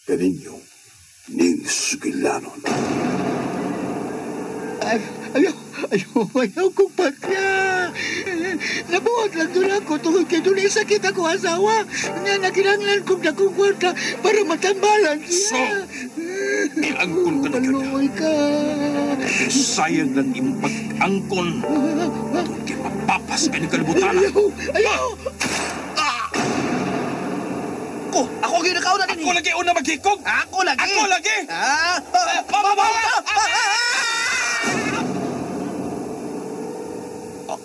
kaninyo ning sugilanon. Ayaw kong patya. Nabuhat lang doon ako tungkol kay doon sakit ako asawa. Nga naginanglan kong dakong kwarta para matambalan siya. Iangkon ka na yun. Paluoy ka. Sayang lang yung pag-angkon. Doon kayo mapapas ka ng kalibutan. Ayaw! Ako ginakaw na din. Ako lagi una maghikog. Ako lagi. Ako lagi.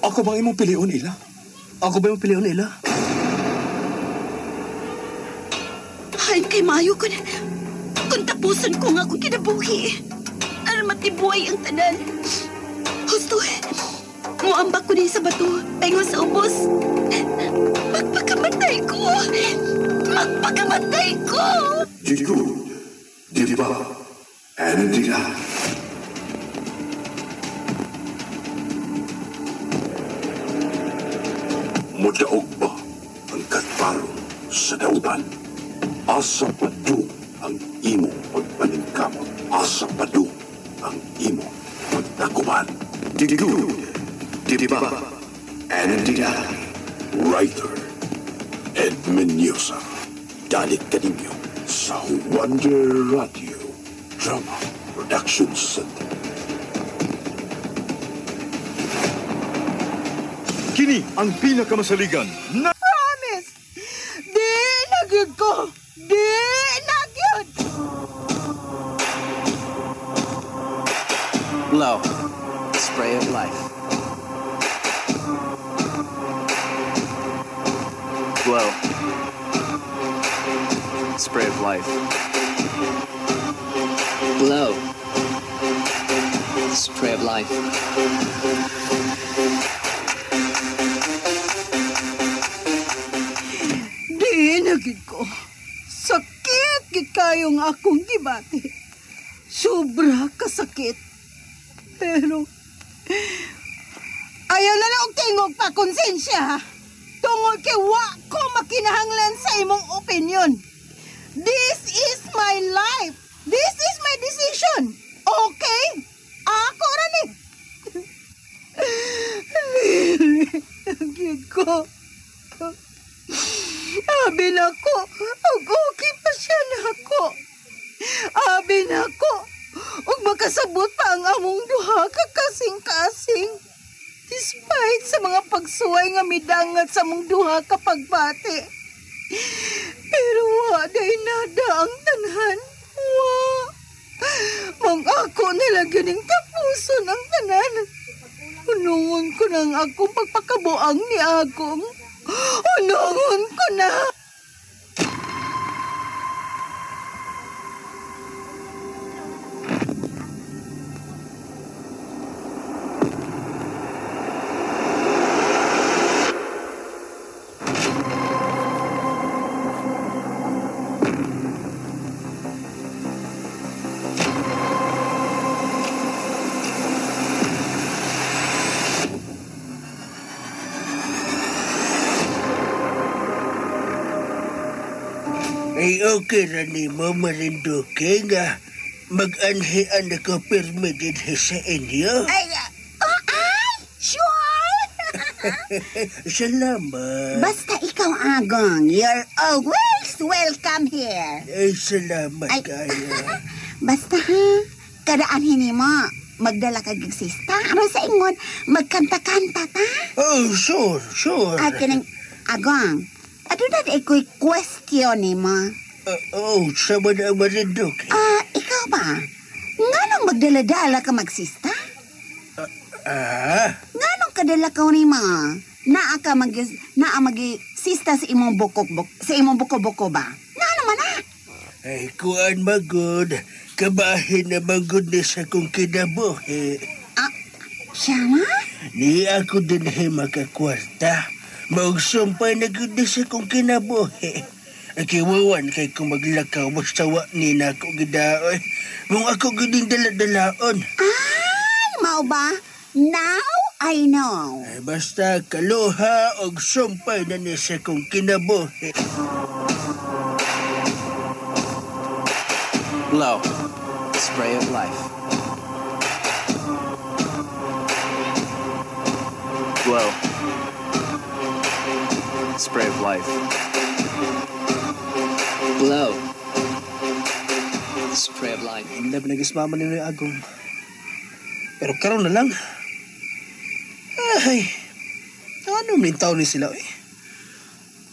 Ako bang imong piliun, Ila? Ako ba yung pilihan nila? Ay, kay mayo ko na. Kung tapusan ko nga akong kinabuhi. Aram matibuhay ang tanan. Husto, muambak ko din sa bato. Paingon sa ubos. Magpakamatay ko. Magpakamatay ko. Jikun, Diba, and Dila. Mudaog ba ang katparong sa dautan? Asa padu ang imo pagpaningkamot. Asa padu ang imo pagtaguban. Jikun, Diba, and Dila. Writer, Edmund Nyosa. Dalit kaninyo sa Wonder Radio Drama Production Center. Kini ang pinakamasaligan na... Promise! Di nagyod ko! Di nagyod! Blow. Spray of life. Blow. Spray of life. Blow. Spray of life. Dinagid ko. Sakit gid kayong akong gibati. Sobra kasakit. Pero ayaw na lang og tingog pa konsensya. Tungod kay wa ko makinahanglan sa imong opinion. This is my life. This is my decision. Okay? Ako ra ni. Dinagid ko. Abi na ko, okay pa siya na ako. Abi na ko, ug makasabot pa ang among duha kakasing-kasing. Despite sa mga pagsuway nga midangat sa among duha kapagbati. Pero wa day nada ang tanan. Wa. Mang ako nila ganing tapuson ang tanan. Unungon ko nang akong pagpakabuang ni Agong. Unungon ko na. Ay okay ra ni mo marinduke nga mag-anhian na ko permitted sa inyo. Ay, sure! Salamat. Basta ikaw, Agong, you're always welcome here. Ay, salamat Ay. kayo. Basta ha, kadaan hini mo, magdala ka sista. Ano sa ingon, magkanta-kanta ta? Oh, sure. At kanang, Agong, ano na iko'y question ni mo? Sama na marinduke. Ikaw ba? Nga nung magdala-dala ka magsista? Nga nung kadala ka ni mo? Naa sista sa imong buko-buko ba? Nga naman na? Ay, kuan magod. Kabahin na magod na sa kong kinabuhi. Siya ma? Ni ako din makakwarta. Maugsumpay na gud na sa kong kinabuhi. Nakiwawan kay kung maglakaw basta wa ni na ako gidaoy. Mung ako guding dala-dalaon. Ay, mao ba? Now I know. Ay, basta kaluha og sumpay na ni sa kong kinabuhi. Blow. Spray of life. Blow. Spray of life. Blow. Spray of life. Hindi ba nagismama nila yung agong. Pero karon na lang. Ay, ano mintaw ni sila eh.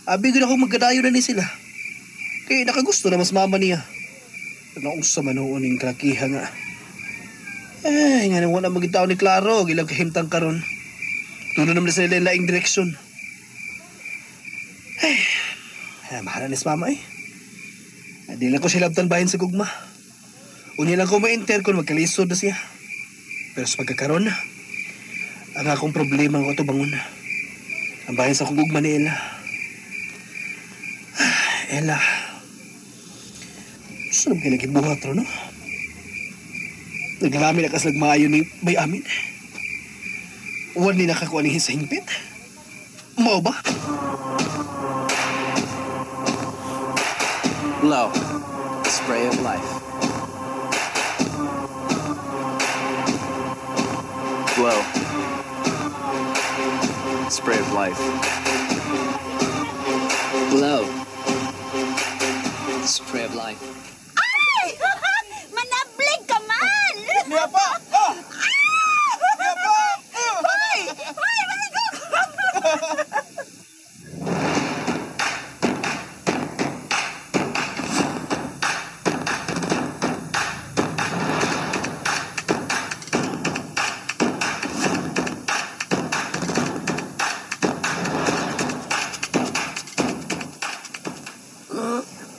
Abi ko na akong magkadayo na ni sila. Kaya nakagusto na mas mama niya. Naong sa manoon yung kalakiha nga. Ay, nga nang wala magitaw ni Claro. Gilang kahimtang karon. Tulo naman sa ilang laing direksyon. Ay, mahala ni si mama eh. Di lang ko sila bahin sa gugma. Unya lang ko ma-enter kung magkalisod na siya. Pero sa pagkakaroon na, ang akong problema ko ito bangon na. Ang bahin sa kugugma ni Ella. Ella, saan ka nagibuhat ro, no? Naglami na kasalag maayo ni Bay Amin. Uwan ni nakakuha ni sa hingpit. Mao ba? Blow. Spray of life. Blow. Spray of life. Blow. Spray of life. Ay! Manablig ka man! Niya pa! Ah! Niya pa! Hoy! Hoy! Maligo!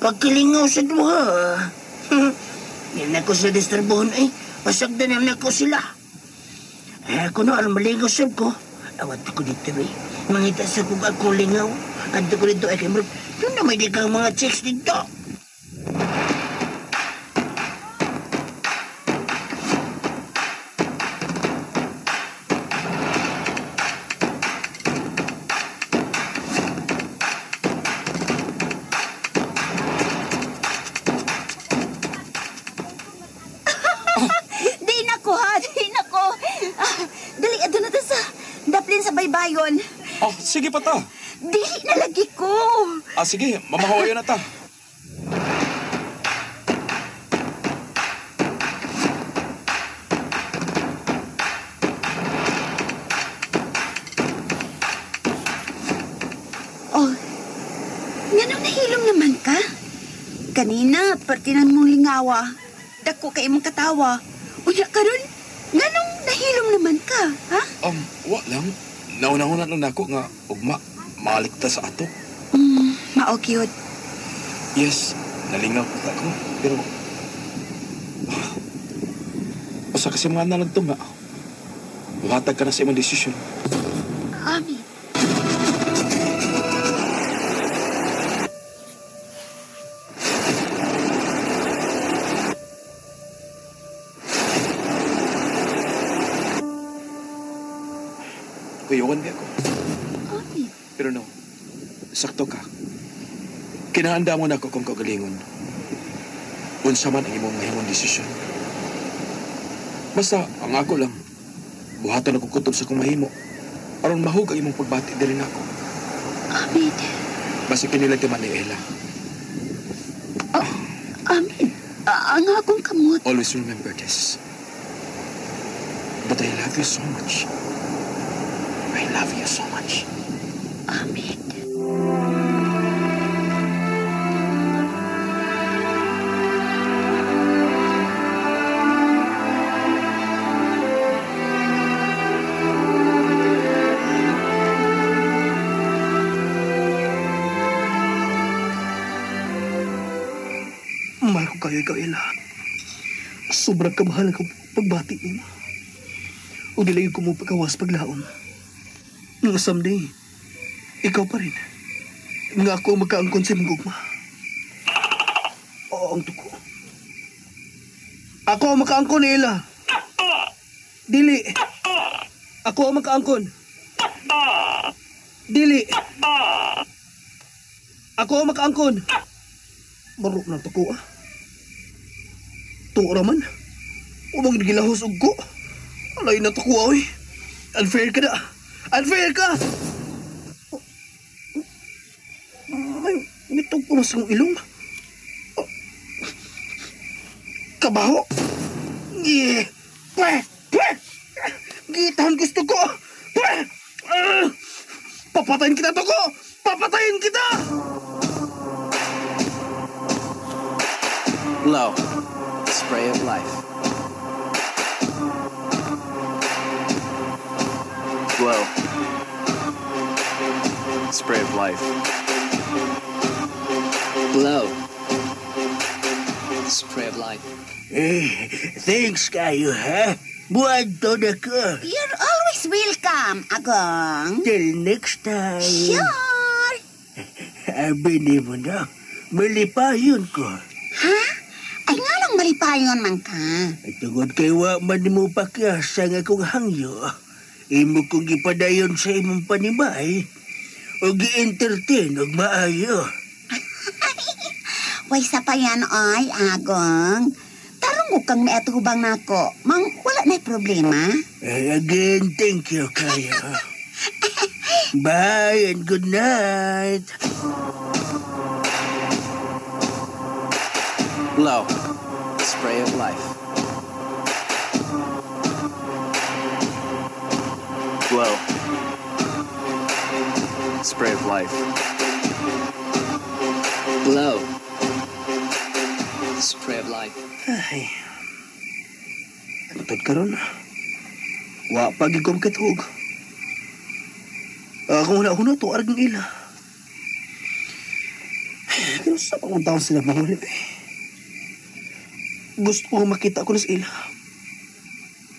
Pagkilingaw sa duha. Yan ako sa disturbohon ay pasagdan na ako sila. Ako na alam maligaw sab ko. Awat ko dito eh. Mangita sa kung ako lingaw. Adto ko dito ay kamar. Doon na may di kang mga chicks dito. Di nako ha! Di nako! Dali, ado na ta sa daplin sa baybayon. Oh, sige pa ta. Dili na lagi ko! Sige, mamahawayo na ta. Oh, nganong nahilom naman ka? Kanina, partinan mong lingawa. Dako kay imong katawa. Unya karon, nganong nahilom naman ka, ha? Wa lang. Nauna-una lang nako nga ugma malikta sa ato. Mao cute. Yes, nalingaw kita ko. Pero basta kasi mga nalang tunga. Buhatag ka na sa imong desisyon. Ami. Kuyawan di ako. Ami. Pero no, sakto ka. Kinahanda mo na ako kung kagalingon. Unsa man ang imong mahimong desisyon. Basta, ang ako lang, buhatan ako kutob sa kong mahimo. Aron mahug ang imong pagbati diri nako. Amin. Basta kinilati man ni Ella. Amin. Ang akong kamot. Always remember this. But I love you so much. I love you so much. Amin. Mahal ko kayo ikaw, Ella. Sobrang kamahal ko pagbati mo. O nilagay ko mo pagkawas paglaon. Nga someday, ikaw pa rin. Nga ako magkaangkon sa mong gugma. Oo, ang tuko. Ako ang makaangkon, Ella. Dili. Ako ang makaangkon. Dili. Ako ang makaangkon. Maruk ng tuko, ah. Tuwa raman. Umang gilahos og ko. Alay na to ko, oy. Unfair ka na. Unfair ka! May itong pumas ng ilong. Kabaho. Yeah. Gitahan gusto ko. Papatayin kita to ko. Papatayin kita! Blow. Spray of life. Blow. Spray of life. Blow. Spray of life. Thanks kayo, ha? Buwan to na ko. You're always welcome, Agong. Till next time. Sure. Abini mo na. Malipayon ko. Ha? Ay nga lang malipayon man ka. At tungod kay wa man mo pakyasa nga kong hangyo. Imo kong ipadayon sa imong panimay. O gi-entertain og maayo. Way sa pa yan, oy, Agong. Tarong kang naatubang nako. Mang wala na problema. Again, thank you kayo. Bye and good night. Blow. Spray of life. Blow. Spray of life. Blow. Spray of life. Ay. Antod karon. Wa pagi kong katug. Kung una-una to, argang ila. Pero sa pang taon sila mahulip eh. Gusto ko makita ko na sa ila.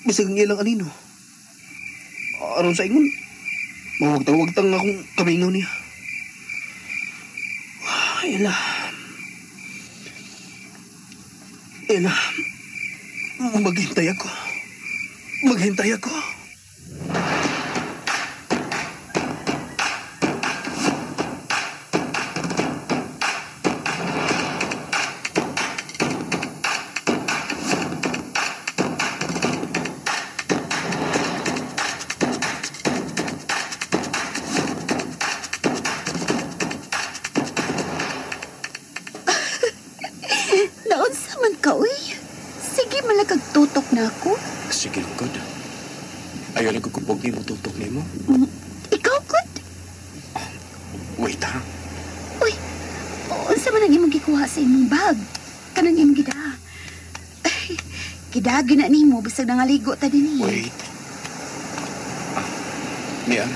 Bisag ang ilang anino. Aron sa ingon, mawagtang-wagtang akong kamingaw niya. Ila. Ila. Maghintay ako. Maghintay ako. Naunsa man ka, uy. Sige, malakag tutok na ako. Sige, Lugod. Ayaw lang kukupog ni mo, tutok ni mo. Ikaw, good? Wait, ha? Uy, unsa man ang imong gikuha sa imong bag? Kanang imong gida. Ay, gidagi na nimo bisag nangaligo ta dinhi. Wait. Mia,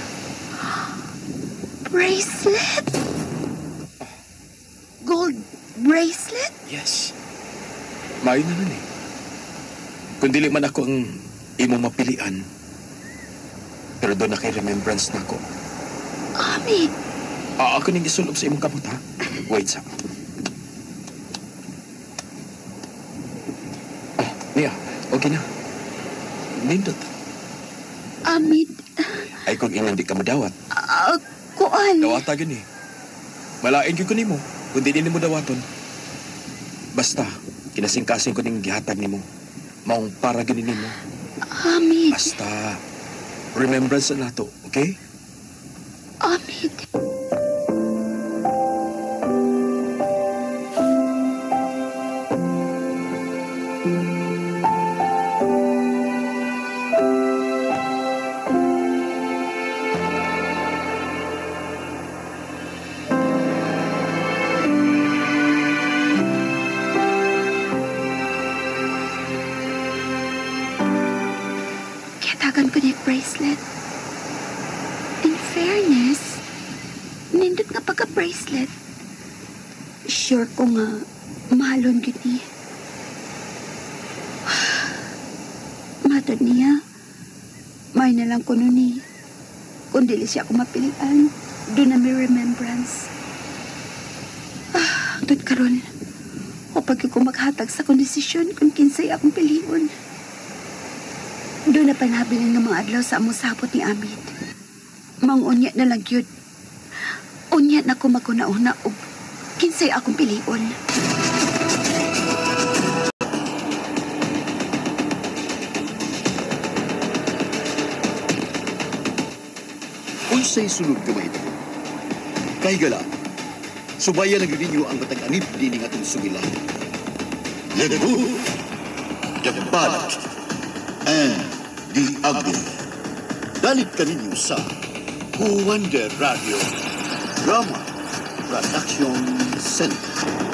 Bracelet? Gold bracelet? yes. Maayo na nun eh. Kung dili man ako ang imo mapilian, pero doon na kay remembrance na ako. Ami, Ako ning isulob sa imong kamot, ha? Wait, sa. Mia, okay na. Nindot. Amid. Ay, kung ingon di ka madawat. Kuan. Dawata gani. Malain gyud ko nimo. Kung di nimo dawaton. Basta, kinasing-kasing ko ning gihatag nimo. Maong para gani nimo. Amid. Basta, remembrance na nato, okay? Amid. Katagan ko ni bracelet. In fairness, nindot nga pagka-bracelet. Sure ko nga, mahalon yun ni. Matod niya, may na lang ko nun ni. Kung dili siya ako mapilian, doon na may remembrance. Doon karon, o pag ko maghatag sa kondisisyon kung kinsay akong piliun. Doon na panabilin ng mga adlaw sa among sapot ni Amid. Mangunya na lang yun. Unya na ko maguna-una o kinsay akong pilion. Unsay sulod gamay ito? Kay gala, subayan na ninyo ang matag-anip din ng atong sugilan. The good, the bad, and the ugly. Dalit ka ninyo sa Wonder Radio Drama Production Center.